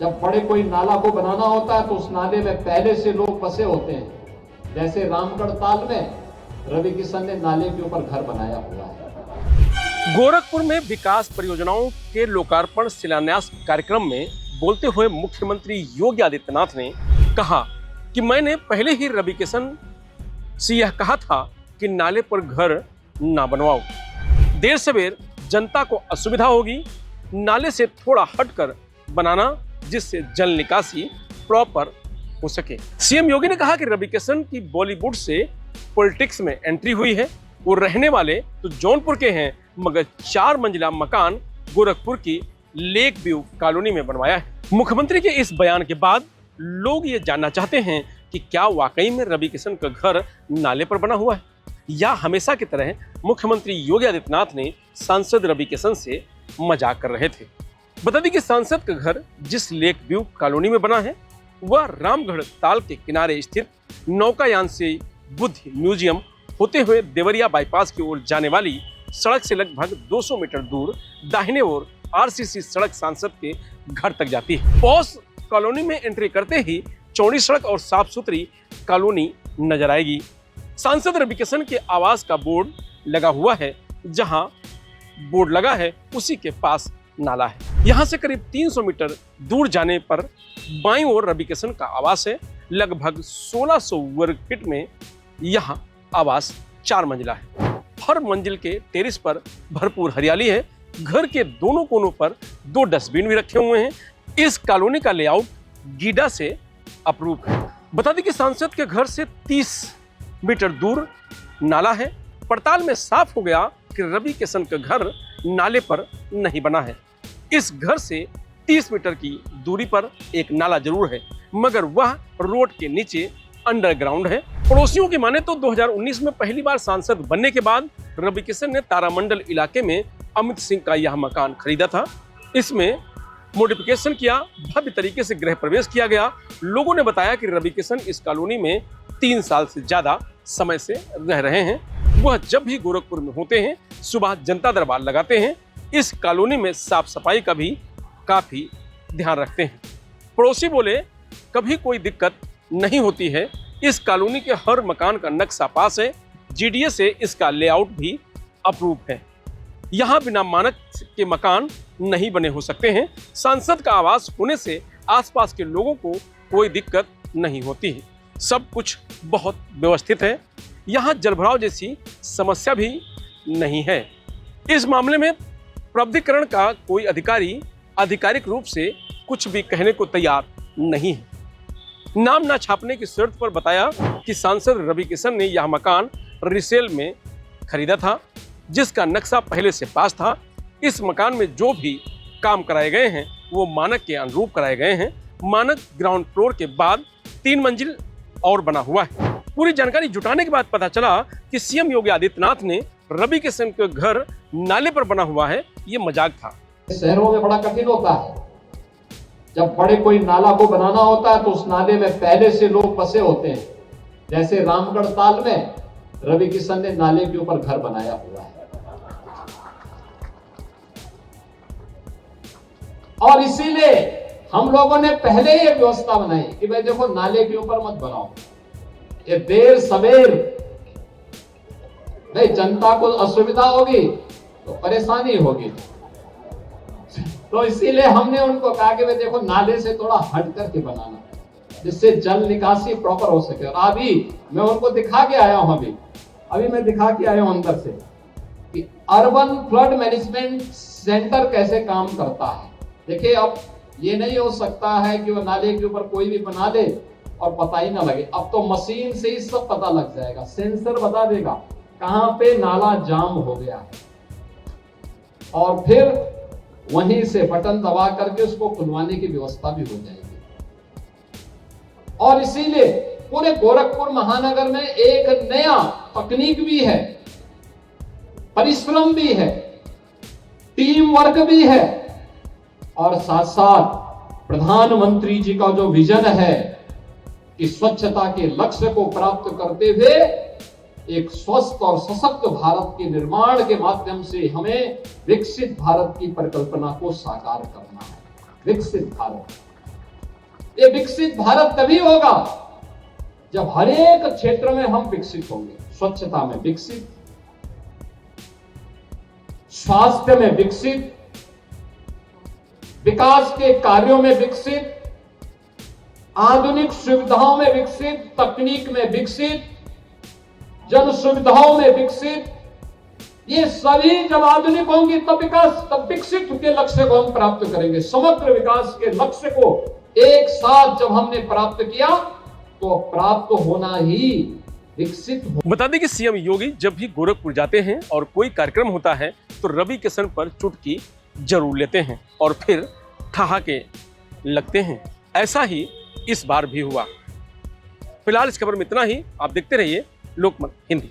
जब बड़े कोई नाला को बनाना होता है तो उस नाले में पहले से लोग बसे होते हैं। जैसे रामगढ़ ताल में रवि किशन ने नाले के ऊपर घर बनाया हुआ है। गोरखपुर में विकास परियोजनाओं के लोकार्पण शिलान्यास कार्यक्रम में बोलते हुए मुख्यमंत्री योगी आदित्यनाथ ने कहा कि मैंने पहले ही रवि किशन से यह कहा था कि नाले पर घर ना बनवाओ। देर सवेर जनता को असुविधा होगी, नाले से थोड़ा हटकर बनाना जिससे जल निकासी प्रॉपर हो सके। सीएम योगी ने कहा कि रवि किशन की बॉलीवुड से पॉलिटिक्स में एंट्री हुई है। वो रहने वाले तो जौनपुर के हैं, मगर 4 मंजिला मकान गोरखपुर की लेक व्यू कॉलोनी में बनवाया है। मुख्यमंत्री के इस बयान के बाद लोग ये जानना चाहते हैं कि क्या वाकई में रवि किशन का घर नाले पर बना हुआ है, या हमेशा की तरह मुख्यमंत्री योगी आदित्यनाथ ने सांसद रवि किशन से मजाक कर रहे थे। बता दें कि सांसद का घर जिस लेक व्यू कॉलोनी में बना है वह रामगढ़ ताल के किनारे स्थित नौकायान से बुद्ध म्यूजियम होते हुए देवरिया बाईपास की ओर जाने वाली सड़क से लगभग 200 मीटर दूर दाहिने ओर आरसीसी सड़क सांसद के घर तक जाती है। पॉस कॉलोनी में एंट्री करते ही चौड़ी सड़क और साफ सुथरी कॉलोनी नजर आएगी। सांसद रवि किशन के आवास का बोर्ड लगा हुआ है। जहां बोर्ड लगा है उसी के पास नाला है। यहां से करीब 300 मीटर दूर जाने पर बाईं ओर रवि किशन का आवास है। लगभग 1600 वर्ग फीट में यहां आवास 4 मंजिला है। हर मंजिल के टेरिस पर भरपूर हरियाली है। घर के दोनों कोनों पर 2 डस्टबिन भी रखे हुए हैं। इस कॉलोनी का लेआउट गीडा से अप्रूव है। बता दें कि सांसद के घर से 30 मीटर दूर नाला है। पड़ताल में साफ हो गया कि रवि किशन का घर नाले पर नहीं बना है। इस घर से 30 मीटर की दूरी पर एक नाला जरूर है, मगर वह रोड के नीचे अंडरग्राउंड है। पड़ोसियों की माने तो 2019 में पहली बार सांसद बनने के बाद रवि किशन ने तारामंडल इलाके में अमित सिंह का यह मकान खरीदा था। इसमें मॉडिफिकेशन किया, भव्य तरीके से गृह प्रवेश किया गया। लोगों ने बताया कि रवि किशन इस कॉलोनी में 3 साल से ज्यादा समय से रह रहे हैं। वह जब भी गोरखपुर में होते हैं सुबह जनता दरबार लगाते हैं। इस कॉलोनी में साफ सफाई का भी काफी ध्यान रखते हैं। पड़ोसी बोले कभी कोई दिक्कत नहीं होती है। इस कॉलोनी के हर मकान का नक्शा पास है। जीडीए से इसका लेआउट भी अप्रूव है। यहाँ बिना मानक के मकान नहीं बने हो सकते हैं। सांसद का आवास होने से आसपास के लोगों को कोई दिक्कत नहीं होती है। सब कुछ बहुत व्यवस्थित है। यहाँ जलभराव जैसी समस्या भी नहीं है। इस मामले में प्राधिकरण का कोई अधिकारी आधिकारिक रूप से कुछ भी कहने को तैयार नहीं है। नाम ना छापने की शर्त पर बताया कि सांसद रवि किशन ने यह मकान रिसेल में खरीदा था, जिसका नक्शा पहले से पास था। इस मकान में जो भी काम कराए गए हैं वो मानक के अनुरूप कराए गए हैं। मानक ग्राउंड फ्लोर के बाद 3 मंजिल और बना हुआ है। पूरी जानकारी जुटाने के बाद पता चला कि सीएम योगी आदित्यनाथ ने रवि किशन का घर नाले पर बना हुआ है, ये मजाक था। शहरों में बड़ा कठिन होता है। जब बड़े कोई नाला को बनाना होता है तो उस नाले में पहले से लोग बसे होते हैं। जैसे रामगढ़ ताल में रवि किशन ने नाले के ऊपर घर बनाया हुआ है। और इसीलिए हम लोगों ने पहले ही व्यवस्था बनाई कि भाई देखो नाले के ऊपर मत बनाओ। ये देर सवेर नहीं, जनता को असुविधा होगी तो परेशानी होगी। तो इसीलिए हमने उनको कहा कि भाई देखो नाले से थोड़ा हट करके बनाना, जिससे जल निकासी प्रॉपर हो सके। और अभी मैं उनको दिखा के आया हूं, अभी मैं दिखा के आया हूं अंदर से कि अर्बन फ्लड मैनेजमेंट सेंटर कैसे काम करता है। देखिए अब ये नहीं हो सकता है कि वो नाले के ऊपर कोई भी बना दे और पता ही ना लगे। अब तो मशीन से ही सब पता लग जाएगा। सेंसर बता देगा कहां पे नाला जाम हो गया है, और फिर वहीं से बटन दबा करके उसको खुलवाने की व्यवस्था भी हो जाएगी। और इसीलिए पूरे गोरखपुर महानगर में एक नया तकनीक भी है, परिश्रम भी है, टीम वर्क भी है, और साथ साथ प्रधानमंत्री जी का जो विजन है कि स्वच्छता के लक्ष्य को प्राप्त करते हुए एक स्वस्थ और सशक्त भारत के निर्माण के माध्यम से हमें विकसित भारत की परिकल्पना को साकार करना है। विकसित भारत। ये विकसित भारत तभी होगा जब हर एक क्षेत्र में हम विकसित होंगे। स्वच्छता में विकसित, स्वास्थ्य में विकसित, विकास के कार्यों में विकसित, आधुनिक सुविधाओं में विकसित, तकनीक में विकसित, जन सुविधाओं में विकसित। ये सभी जब आधुनिक होंगी तब विकास, तब विकसित के लक्ष्य को हम प्राप्त करेंगे। समग्र विकास के लक्ष्य को एक साथ जब हमने प्राप्त किया तो प्राप्त होना ही विकसित हो। बता दें कि सीएम योगी जब भी गोरखपुर जाते हैं और कोई कार्यक्रम होता है तो रवि किशन पर चुटकी जरूर लेते हैं और फिर ठहाके लगते हैं। ऐसा ही इस बार भी हुआ। फिलहाल इस खबर में इतना ही। आप देखते रहिए लोकमत हिंदी।